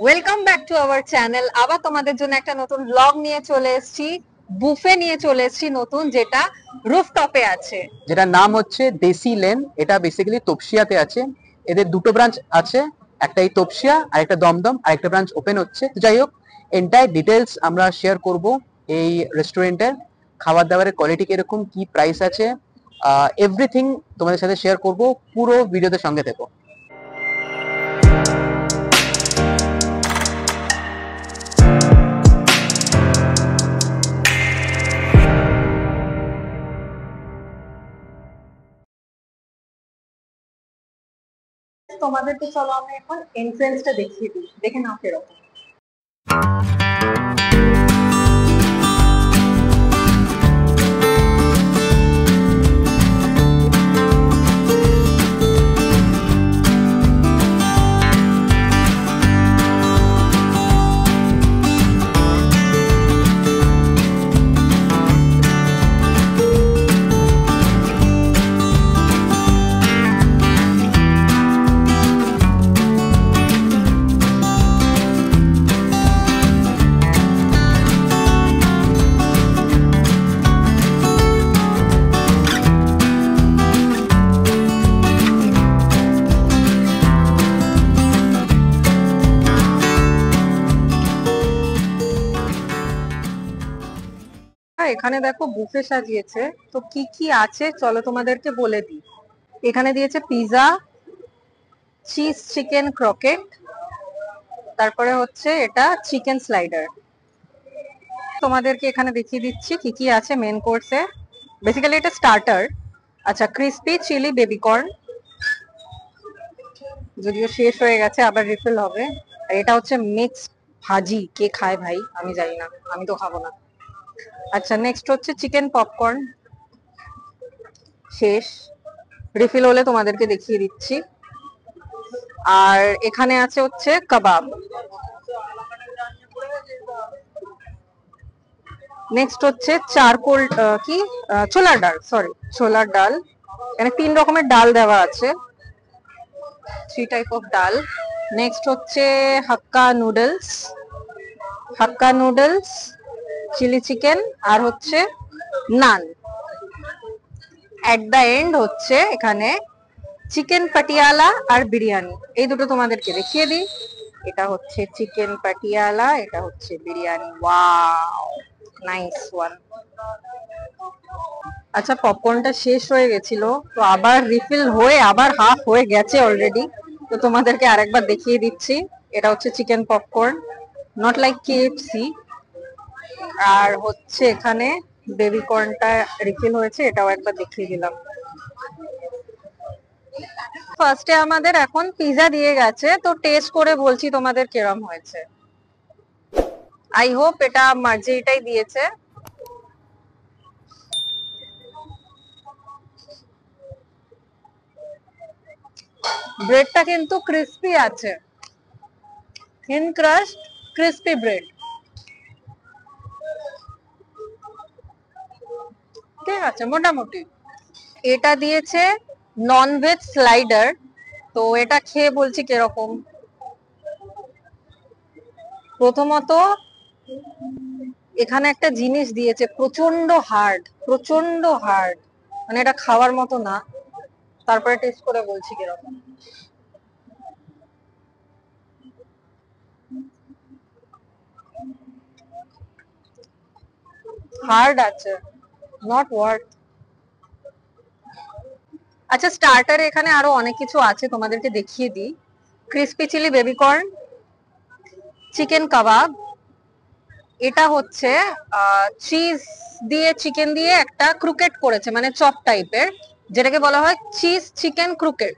Welcome back to our channel. আবার তোমাদের জন্য একটা নতুন ব্লগ নিয়ে চলে এসেছি, বুফে নিয়ে চলে এসেছি নতুন, যেটা রুফটপে আছে, যেটার নাম হচ্ছে দেশি লেন। এটা বেসিক্যালি তপসিয়াতে আছে। এদের দুটো ব্রাঞ্চ আছে, একটা এই তপসিয়া আর একটা দমদম, আর একটা ব্রাঞ্চ ওপেন হচ্ছে। তো যাই হোক, এন্টায়ার ডিটেলস আমরা শেয়ার করব। এই রেস্টুরেন্টের খাবার দাবারের কোয়ালিটি কিরকম, কি প্রাইস আছে, এভরিথিং তোমাদের সাথে শেয়ার করব। পুরো ভিডিওতে সঙ্গে থেকো। তোমাদেরকে চলো আমি এখন এন্ট্রেন্সটা দেখিয়ে দিই, দেখে নাও কিরকম। এখানে দেখো বুফে সাজিয়েছে, তো কি কি আছে চলো তোমাদেরকে বলে দিই। এখানে দিয়েছে পিজা, চিজ চিকেন ক্রকেট, তারপরে হচ্ছে এটা চিকেন স্লাইডার। তোমাদেরকে এখানে দেখিয়ে দিচ্ছি কি কি আছে মেন কোর্সে। বেসিক্যালি এটা স্টার্টার। আচ্ছা, ক্রিস্পি চিলি বেবিকর্ন, যদিও শেষ হয়ে গেছে, আবার রিফিল হবে। আর এটা হচ্ছে মিক্স ভাজি, কে খায় ভাই আমি জানি না, আমি তো খাবো না। আচ্ছা, নেক্সট হচ্ছে চিকেন পপকর্ন, শেষ, রিফিল হলে তোমাদেরকে দেখিয়ে দিচ্ছি। আর এখানে আছে হচ্ছে কাবাব। নেক্সট হচ্ছে চারকোল, কি, ছোলার ডাল, সরি ছোলার ডাল। এখানে 3 রকমের ডাল দেওয়া আছে, 3 টাইপ অফ ডাল। নেক্সট হচ্ছে হাক্কা নুডলস, চিলি চিকেন, আর হচ্ছে নান। এট দা এন্ড হচ্ছে এখানে চিকেন পাটিয়ালা আর বিরিয়ানি। এই দুটো তোমাদেরকে দেখিয়ে দিই। এটা হচ্ছে চিকেন পাটিয়ালা, এটা হচ্ছে বিরিয়ানি। Wow, nice one. আচ্ছা, পপকর্নটা শেষ হয়ে গেছিল, তো আবার রিফিল হয়ে আবার হাফ হয়ে গেছে অলরেডি। তো তোমাদেরকে আরেকবার দেখিয়ে দিচ্ছি। এটা হচ্ছে chicken popcorn, not like KFC. আর হচ্ছে এখানে বেবি কর্নটা রিফিল হয়েছে, এটাও একবার দেখিয়ে দিলাম। ফার্স্টে আমাদের এখন পিজা দিয়ে গেছে, তো টেস্ট করে বলছি তোমাদের কিরম হয়েছে। আই হোপ এটা মার্জিটাই দিয়েছে। ব্রেডটা কিন্তু ক্রিস্পি আছে, থিন ক্রাস্ট, ক্রিস্পি ব্রেড। ঠিক আছে মোটামুটি। এটা দিয়েছে নন ভেজ স্লাইডার, তো এটা খেয়ে বলছি কিরকম। প্রথমত এখানে একটা জিনিস দিয়েছে, প্রচন্ড হার্ড, মানে এটা খাওয়ার মতো না। তারপরে টেস্ট করে বলছি কিরকম। হার্ড আছে, নট ওয়ার্থ। আচ্ছা, স্টার্টারে এখানে আরো অনেক কিছু আছে, তোমাদেরকে দেখিয়ে দিই। ক্রিসপি চিলি বেবিকর্ন, চিকেন কাবাব, এটা হচ্ছে চিজ দিয়ে চিকেন দিয়ে একটা ক্রুকেট করেছে, মানে চপ টাইপের, যেটাকে বলা হয় চিজ চিকেন ক্রুকেট।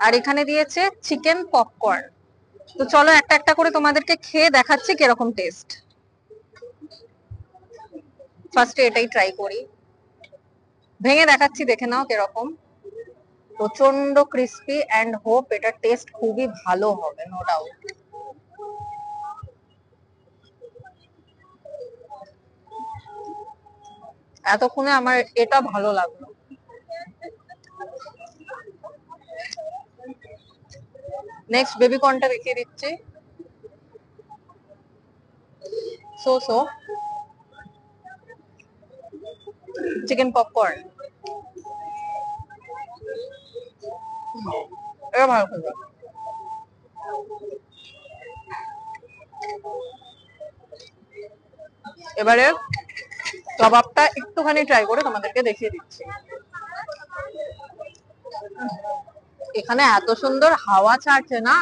আর এখানে দিয়েছে চিকেন পপকর্ন। তো চলো একটা একটা করে তোমাদেরকে খেয়ে দেখাচ্ছি কিরকম টেস্ট। ফার্স্টে এটাই ট্রাই করি, ভেঙে দেখাচ্ছি, দেখে নাও কিরকম। প্রচন্ড ক্রিস্পি এন্ড হোপ এটা টেস্ট খুবই ভালো হবে, নো ডাউট। এতক্ষণে আমার এটা ভালো লাগলো। নেক্সট বেবি কর্নটা দেখিয়ে দিচ্ছি। সো চিকেন পপকর্ন এটা ভালো খেতে। এবারে কাবাবটা একটুখানি ট্রাই করে তোমাদেরকে দেখিয়ে দিচ্ছি। এখানে এত সুন্দর হাওয়া ছাড়ছে না,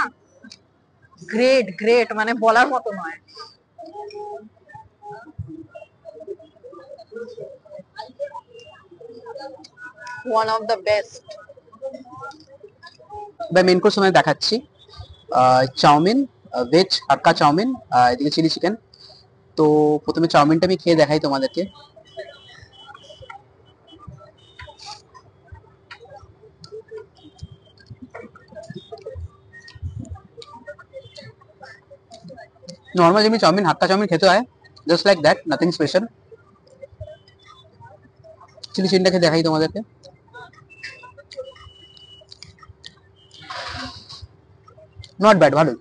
গ্রেট গ্রেট, মানে বলার মতো নয়। One of the best. এবার মেন কোর্স আমি দেখাচ্ছি, চাউমিন, ভেজ হাক্কা চাউমিন, এদিকে চিলি চিকেন। তো প্রথমে চাউমিনটা আমি খেয়ে দেখাই তোমাদেরকে। নর্মাল যেমনি চাউমিন, হাক্কা চাউমিন খেতে হয়, just like that, nothing special. Chilli চিকেনটা খেয়ে দেখাই তোমাদেরকে। নট ব্যাড, ভালো।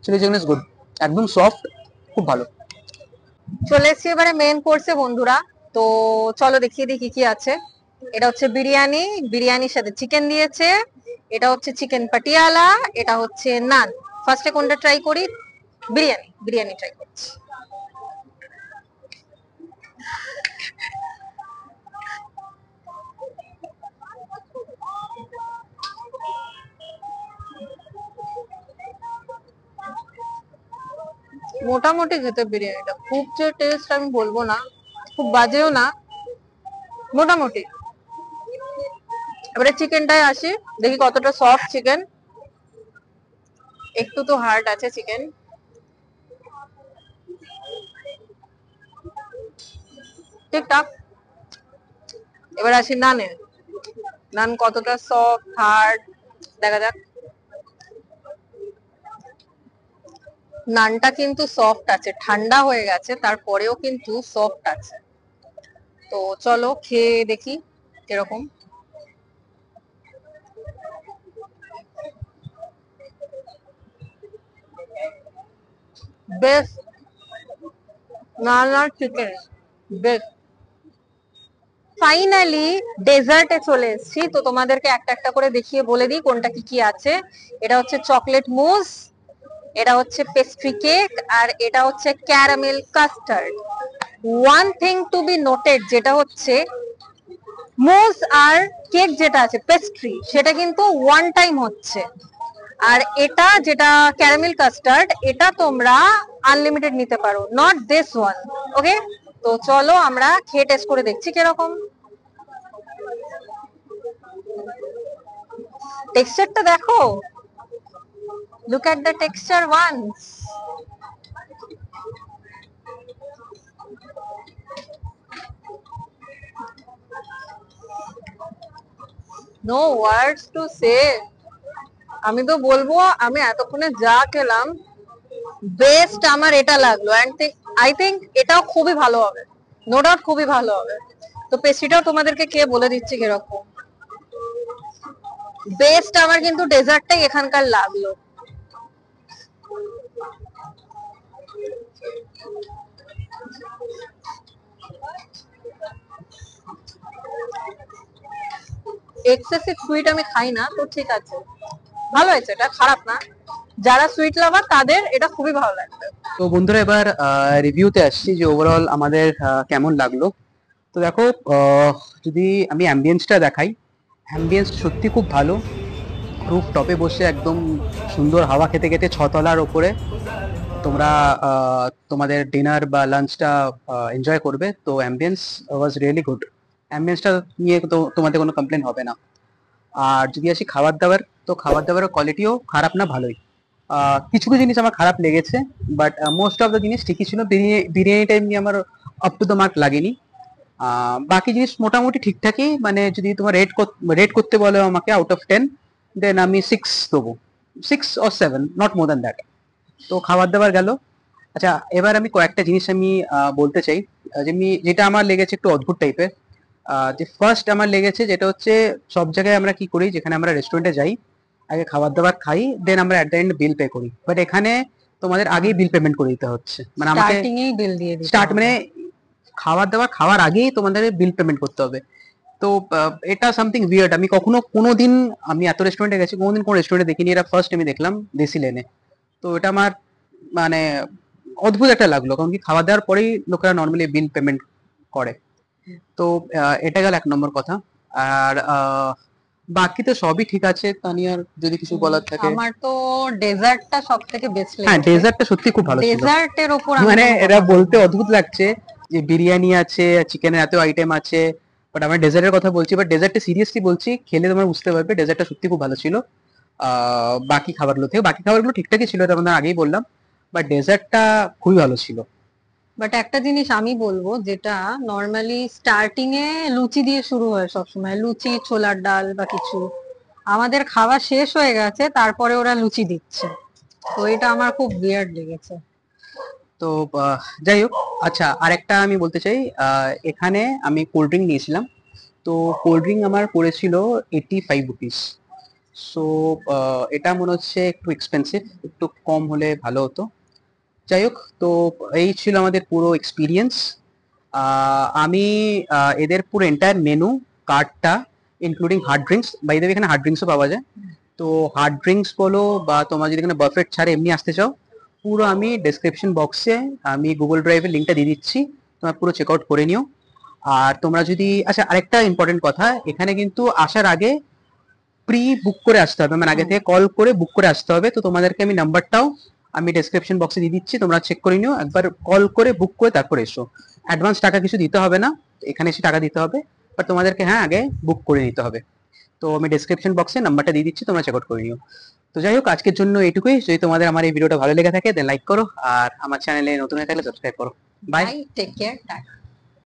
চিলি চিকেন ইজ গুড, একদম সফট, খুব ভালো। চলে এসছি এবারে মেন কোর্সে বন্ধুরা। তো চলো দেখিয়ে দিই কি কি আছে। এটা হচ্ছে বিরিয়ানি, বিরিয়ানির সাথে চিকেন দিয়েছে। এটা হচ্ছে চিকেন পাটিয়ালা, এটা হচ্ছে নান। ফার্স্টে কোনটা ট্রাই করি? বিরিয়ানি, বিরিয়ানি ট্রাই করছি। মোটামুটি খেতে বিরিয়ানিটা, খুব যে টেস্ট আমি বলবো না, খুব বাজেও না, মোটামুটি। এবারে চিকেনটায় আসি, দেখি কতটা সফট চিকেন। একটু তো হার্ড আছে চিকেন। ঠিকঠাক। এবার আসি নানে, নান কতটা সফট হার্ড দেখা যাক। নানটা কিন্তু সফট আছে, ঠান্ডা হয়ে গেছে তারপরেও কিন্তু সফট আছে। তো চলো খেয়ে দেখি এরকম। বেস্ট নান আর চিকেন, বেস্ট। ফাইনালি ডেজার্টে চলে এসেছি। তো তোমাদেরকে একটা একটা করে দেখিয়ে বলে দিই কোনটা কি কি আছে। এটা হচ্ছে চকলেট মুস, এটা হচ্ছে পেস্ট্রি কেক, আর এটা হচ্ছে caramel custard. One thing to be noted, যেটা হচ্ছে মুস আর কেক যেটা আছে পেস্ট্রি, সেটা কিন্তু ওয়ান টাইম হচ্ছে। আর এটা যেটা ক্যারামেল কাস্টার্ড, এটা তোমরা আনলিমিটেড নিতে পারো, নট দিস ওয়ান। ওকে, তো চলো আমরা খেয়ে টেস্ট করে দেখছি কিরকম। টেক্সচারটা দেখো, look at the texture once. No words to say. আমি তো বলবো, আমি এতক্ষণে যা খেলাম, বেস্ট আমার এটা লাগলো। এন্ড আই থিঙ্ক এটাও খুবই ভালো হবে, নো ডাউট খুবই ভালো হবে। তো পেস্ট্রিটাও তোমাদেরকে কে বলে দিচ্ছি কিরকম। বেস্ট আমার কিন্তু ডেজার্টটাই এখানকার লাগলো। এক্সেসিভ সুইট আমি খাই না, তো ঠিক আছে, ভালো হয়েছে, এটা খারাপ না। যারা সুইট লাভার তাদের এটা খুবই ভালো লাগবে। তো বন্ধুরা এবার রিভিউতে আসছি যে ওভারঅল আমাদের কেমন লাগলো। তো দেখো, যদি আমি অ্যাম্বিয়েন্সটা দেখাই, অ্যাম্বিয়েন্স সত্যি খুব ভালো। রুফ টপে বসে একদম সুন্দর হাওয়া খেতে খেতে ছতলার ওপরে তোমরা তোমাদের ডিনার বা লাঞ্চটা এনজয় করবে। তো অ্যাম্বিয়েন্স ওয়াজ রিয়েলি গুড। অ্যাম্বিয়েন্সটা নিয়ে তো তোমাদের কোনো কমপ্লেন হবে না। আর যদি আসি খাবার দাবার, তো খাবার দাবারের কোয়ালিটিও খারাপ না, ভালোই। কিছু কিছু জিনিস আমার খারাপ লেগেছে, বাট মোস্ট অফ দ্য জিনিস ঠিকই ছিল। বিরিয়ানিটা এমনি আমার আপ টু দ্য মার্ক লাগেনি। বাকি জিনিস মোটামুটি ঠিকঠাকই, মানে যদি তোমার রেট করতে বলো আমাকে আউট অফ 10, দেন আমি 6 দেবো, 6 or 7, not more than that. তো খাবার দাবার গেল। আচ্ছা, এবার আমি কয়েকটা জিনিস আমি বলতে চাই, যেটা আমার লেগেছে একটু অদ্ভুত টাইপের। যে ফার্স্ট আমার লেগেছে যেটা হচ্ছে, সব জায়গায় আমরা কি করি, যেখানে আমরা রেস্টুরেন্টে যাই, আগে খাবার দাবার খাই, দেন আমরা at the end bill pay করি। বাট এখানে তোমাদের আগেই বিল পেমেন্ট করে দিতে হচ্ছে, মানে আমাকে স্টার্টিং এই বিল দিয়ে দিতে স্টার্ট হবে। মানে খাবার দাবার খাওয়ার আগেই তোমাদের বিল পেমেন্ট করতে হবে। তো এটা সামথিং উইয়ার্ড, আমি কখনো কোনোদিন, আমি এত রেস্টুরেন্টে গেছি কোনোদিন কোনো রেস্টুরেন্টে দেখিনি, এটা ফার্স্ট আমি দেখলাম দেশি লেনে। তো এটা আমার মানে অদ্ভুত একটা লাগলো, কারণ কি খাওয়া দাওয়ার পরেই লোকেরা নর্মালি বিল পেমেন্ট করে। তো এটা গেল 1 নম্বর কথা। আর বাকি তো সবই ঠিক আছে। তানিয়ার যদি কিছু বলার থাকে। আমার তো ডেজার্টটা সব থেকে বেস্ট হ্যাঁ, লেগেছে। ডেজার্টটা সত্যি খুব ভালো ছিল। ডেজার্টের ওপর আমি মানে কোনো এটা কথা বলতে বলবো না। অদ্ভুত লাগছে যে বিরিয়ানি আছে, চিকেনের এত আইটেম আছে, বাট আমরা ডেজার্টের কথা বলছি, বাট ডেজার্টটা সিরিয়াসলি বলছি, খেলে তোমরা বুঝতে পারবে ডেজার্টটা সত্যি খুব ভালো ছিল। বাকি খাবারগুলো থেকে, বাকি খাবারগুলো ঠিকঠাকই ছিল, এটা আমরা আগেই বললাম, বাট ডেজার্টটা খুবই ভালো ছিল। বাট একটা জিনিস আমি বলবো, যেটা নর্মালি স্টার্টিং এ লুচি দিয়ে শুরু হয় সবসময়, লুচি ছোলার ডাল বা কিছু, আমাদের খাওয়া শেষ হয়ে গেছে তারপরে ওরা লুচি দিচ্ছে, তো এটা আমার খুব বিয়ার্ড লেগেছে। তো যাই হোক, আচ্ছা আরেকটা আমি বলতে চাই, এখানে আমি কোল্ড ড্রিঙ্ক নিয়েছিলাম, তো কোল্ড ড্রিঙ্ক আমার পড়েছিল 85 রুপিস। সো এটা মনে হচ্ছে একটু এক্সপেন্সিভ, একটু কম হলে ভালো হতো। যাই হোক, তো এই ছিল আমাদের পুরো এক্সপিরিয়েন্স। আমি এদের পুরো এন্টায়ার মেনু কার্ডটা including hard drinks, by the way এখানে হার্ড ড্রিঙ্কসও পাওয়া যায়, তো হার্ড ড্রিঙ্কস বলো বা তোমরা যদি এখানে বাফেট ছাড়ে এমনি আসতে চাও, পুরো আমি ডেসক্রিপশন বক্সে আমি গুগল ড্রাইভের লিঙ্কটা দিয়ে দিচ্ছি, তোমরা পুরো চেক আউট করে নিও। আর তোমরা যদি, আচ্ছা আরেকটা ইম্পর্টেন্ট কথা, এখানে কিন্তু আসার আগে প্রি বুক করে আসতে হবে, মানে আগে থেকে কল করে বুক করে আসতে হবে। তো তোমাদেরকে আমি নাম্বারটাও আমি ডেসক্রিপশন বক্সে দিয়ে দিচ্ছি, তোমরা চেক করে নিও, একবার কল করে বুক করে তারপরে এসো। অ্যাডভান্স টাকা কিছু দিতে হবে না, এখানে এসে টাকা দিতে হবে, বাট তোমাদেরকে হ্যাঁ আগে বুক করে নিতে হবে। তো আমি ডেসক্রিপশন বক্সে নাম্বারটা দিয়ে দিচ্ছি, তোমরা চেক আউট করে নিও। তো যাই হোক, আজকের জন্য এটুকুই। যদি তোমাদের আমার এই ভিডিওটা ভালো লেগে থাকে দেন লাইক করো, আর আমার চ্যানেলে নতুন হয়ে থাকলে সাবস্ক্রাইব করো। Bye. Bye, take care, tata.